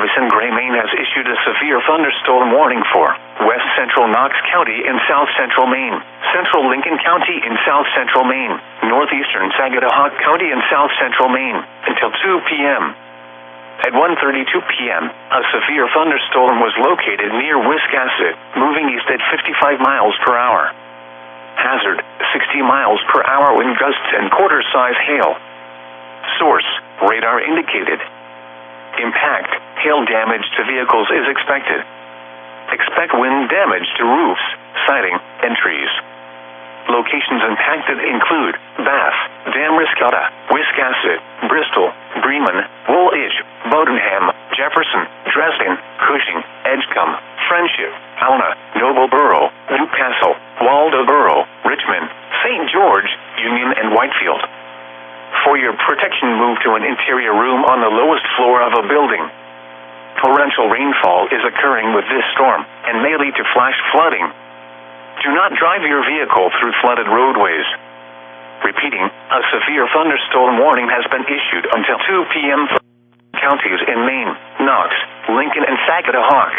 Service in Gray, Maine has issued a severe thunderstorm warning for west central Knox County in south central Maine, central Lincoln County in south central Maine, northeastern Sagadahoc County in south central Maine, until 2 p.m. At 1:32 p.m., a severe thunderstorm was located near Wiscasset, moving east at 55 miles per hour. Hazard, 60 miles per hour wind gusts and quarter-size hail. Source, radar indicated. Impact, hail damage to vehicles is expected. Expect wind damage to roofs, siding, and trees. Locations impacted include Bath, Damariscotta, Wiscasset, Bristol, Bremen, Woolwich, Bowdenham, Jefferson, Dresden, Cushing, Edgecombe, Friendship, Alna, Noblesboro, Newcastle, Waldoboro, Richmond, St. George, Union, and Whitefield. For your protection, move to an interior room on the lowest floor of a building. Torrential rainfall is occurring with this storm and may lead to flash flooding. Do not drive your vehicle through flooded roadways. Repeating, a severe thunderstorm warning has been issued until 2 p.m. for counties in Maine, Knox, Lincoln, and Sagadahoc.